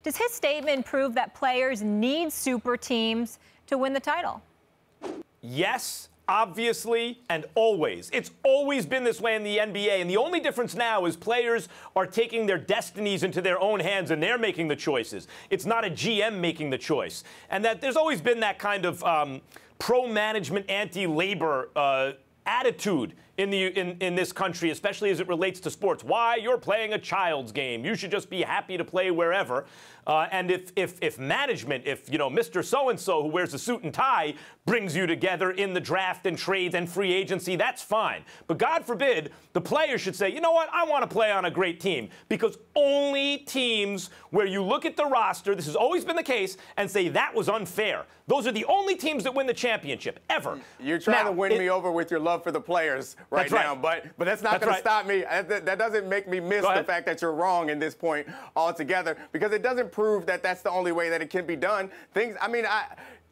Does his statement prove that players need super teams to win the title? Yes, obviously, and always. It's always been this way in the NBA, and the only difference now is players are taking their destinies into their own hands, and they're making the choices. It's not a GM making the choice. And that there's always been that kind of pro-management, anti-labor attitude in this country, especially as it relates to sports. Why? You're playing a child's game. You should just be happy to play wherever. And if management, if Mr. So-and-so who wears a suit and tie brings you together in the draft and trades and free agency, that's fine. But God forbid the players should say, you know what, I want to play on a great team. Because only teams where you look at the roster, this has always been the case, and say that was unfair. Those are the only teams that win the championship, ever. You're trying to win me over with your love for the players right now, but that's not going to stop me. That doesn't make me miss the fact that you're wrong in this point altogether, because it doesn't prove that that's the only way that it can be done.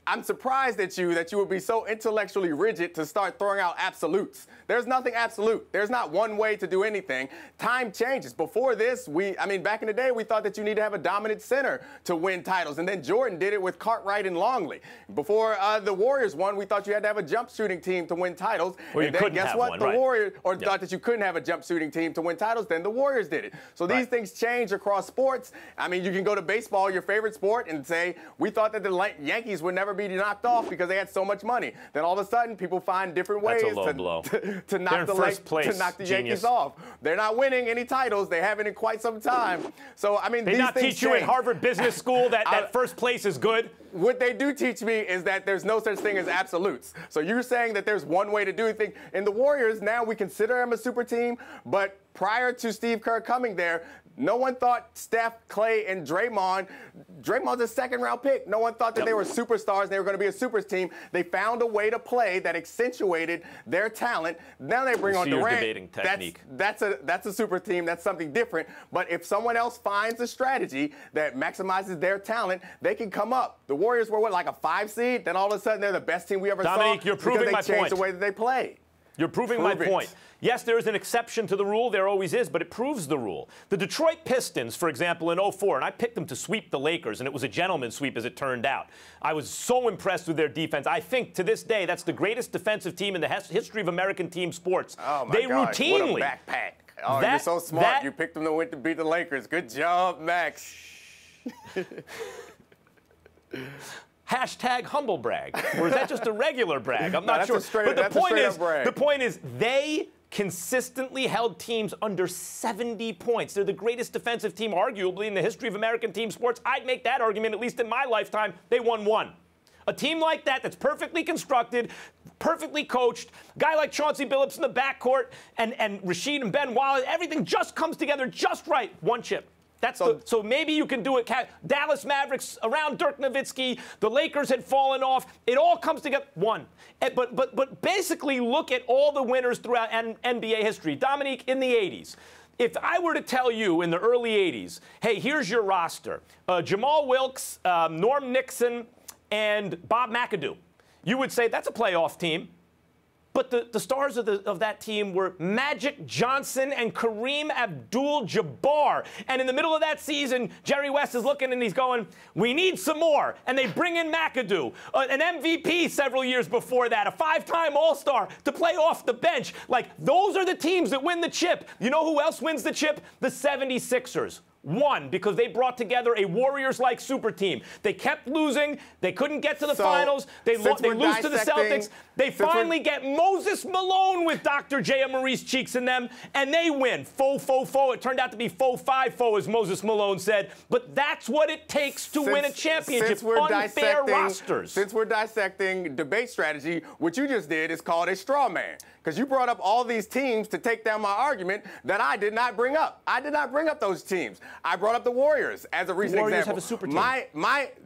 I'm surprised at you that you would be so intellectually rigid to start throwing out absolutes. There's nothing absolute. There's not one way to do anything. Time changes. Before this, back in the day, we thought that you need to have a dominant center to win titles. And then Jordan did it with Cartwright and Longley. Before the Warriors won, we thought you had to have a jump shooting team to win titles. Or you couldn't have one, the Warriors, thought that you couldn't have a jump shooting team to win titles, then the Warriors did it. So these things change across sports. You can go to baseball, your favorite sport, and say, we thought that the Yankees would never be knocked off because they had so much money. Then all of a sudden, people find different ways to knock the Yankees off. They're not winning any titles. They haven't in quite some time. So, they these not things teach you at Harvard Business School that first place is good? What they do teach me is that there's no such thing as absolutes. So you're saying that there's one way to do anything. In the Warriors, now we consider them a super team, but prior to Steve Kerr coming there, no one thought Steph, Clay, and Draymond. Draymond's a second-round pick. No one thought that they were superstars and they were going to be a super team. They found a way to play that accentuated their talent. Now they bring on Durant. Debating technique. That's a super team. That's something different. But if someone else finds a strategy that maximizes their talent, they can come up. The Warriors were, like a 5 seed? Then all of a sudden they're the best team we ever saw. Domonique, you're proving my point. Because they changed the way that they play. You're proving my point. Yes, there is an exception to the rule. There always is, but it proves the rule. The Detroit Pistons, for example, in '04, and I picked them to sweep the Lakers, and it was a gentleman's sweep as it turned out. I was so impressed with their defense. I think to this day that's the greatest defensive team in the history of American team sports. Oh, my they God. routinely. What a backpack. Oh, you're so smart. You picked them to win to beat the Lakers. Good job, Max. Hashtag humble brag, or is that just a regular brag? I'm not sure. But the point is, they consistently held teams under 70 points. They're the greatest defensive team, arguably, in the history of American team sports. I'd make that argument, at least in my lifetime. They won one. A team like that's perfectly constructed, perfectly coached, a guy like Chauncey Billups in the backcourt, and Rasheed and Ben Wallace, everything just comes together just right. One chip. So maybe you can do it. Dallas Mavericks around Dirk Nowitzki. The Lakers had fallen off. It all comes together. One. But basically look at all the winners throughout NBA history. Domonique, in the 80s. If I were to tell you in the early 80s, hey, here's your roster. Jamal Wilkes, Norm Nixon, and Bob McAdoo. You would say that's a playoff team. But the stars of that team were Magic Johnson and Kareem Abdul-Jabbar. And in the middle of that season, Jerry West is looking and he's going, we need some more. And they bring in McAdoo, an MVP several years before that, a 5-time All-Star to play off the bench. Like, those are the teams that win the chip. You know who else wins the chip? The 76ers. Won because they brought together a Warriors-like super team. They kept losing. They couldn't get to the finals. They lose to the Celtics. They finally get Moses Malone with Dr. J. Marie's cheeks in them, and they win. Faux. It turned out to be faux 5-4, as Moses Malone said. But that's what it takes to win a championship. Unfair rosters. Since we're dissecting debate strategy, what you just did is called a straw man. Because you brought up all these teams to take down my argument that I did not bring up. I did not bring up those teams. I brought up the Warriors as a recent example. Warriors have a super team.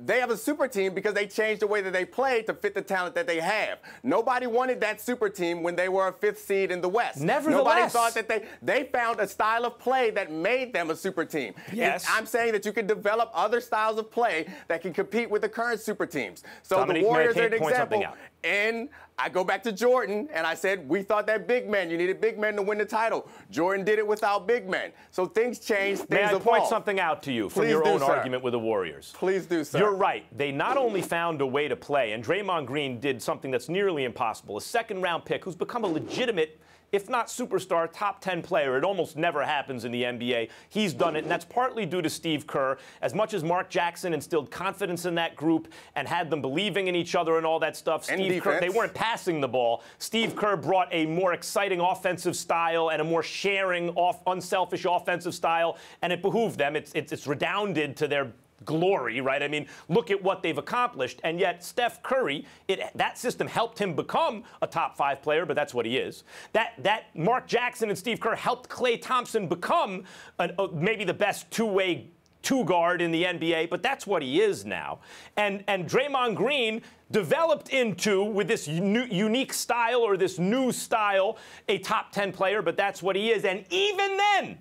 They have a super team because they changed the way that they play to fit the talent that they have. Nobody wanted that super team when they were a 5th seed in the West. Nevertheless. Nobody thought that they found a style of play that made them a super team. Yes. And I'm saying that you can develop other styles of play that can compete with the current super teams. So Domonique, the Warriors are an example. And I go back to Jordan, and I said, we thought that big men, you needed big men to win the title. Jordan did it without big men. So things changed, things evolved. May I point something out to you from your own argument with the Warriors? Please do, sir. You're right. They not only found a way to play, and Draymond Green did something that's nearly impossible, a second-round pick who's become a legitimate, if not superstar, top 10 player. It almost never happens in the NBA. He's done it, and that's partly due to Steve Kerr. As much as Mark Jackson instilled confidence in that group and had them believing in each other and all that stuff, Steve Kerr, they weren't passing the ball. Steve Kerr brought a more exciting offensive style and a more sharing, unselfish offensive style, and it behooved them. It's redounded to their glory, right? I mean, look at what they've accomplished. And yet, Steph Curry, that system helped him become a top 5 player, but that's what he is. That Mark Jackson and Steve Kerr helped Klay Thompson become maybe the best two-way two-guard in the NBA, but that's what he is now. And Draymond Green developed into, with this unique style or this new style, a top 10 player, but that's what he is. And even then,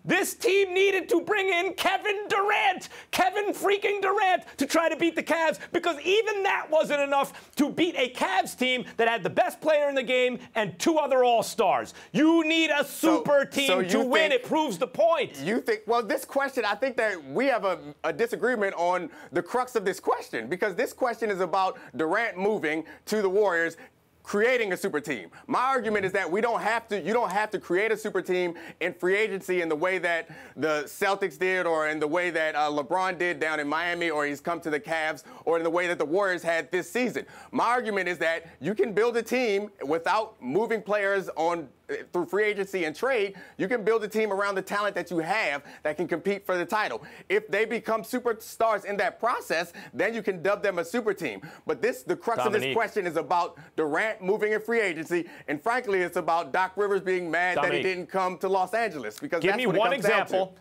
this team needed to bring in Kevin Durant, Kevin freaking Durant, to try to beat the Cavs, because even that wasn't enough to beat a Cavs team that had the best player in the game and 2 other All-Stars. You need a super team to win. It proves the point. You think, well, this question, I think that we have a disagreement on the crux of this question, because this question is about Durant moving to the Warriors, creating a super team. My argument is that you don't have to create a super team in free agency in the way that the Celtics did, or in the way that LeBron did down in Miami, or he's come to the Cavs, or in the way that the Warriors had this season. My argument is that you can build a team without moving players through free agency and trade. You can build a team around the talent that you have that can compete for the title. If they become superstars in that process, then you can dub them a super team. But the crux of this question is about Durant moving in free agency, and frankly, it's about Doc Rivers being mad that he didn't come to Los Angeles. Because give me one example.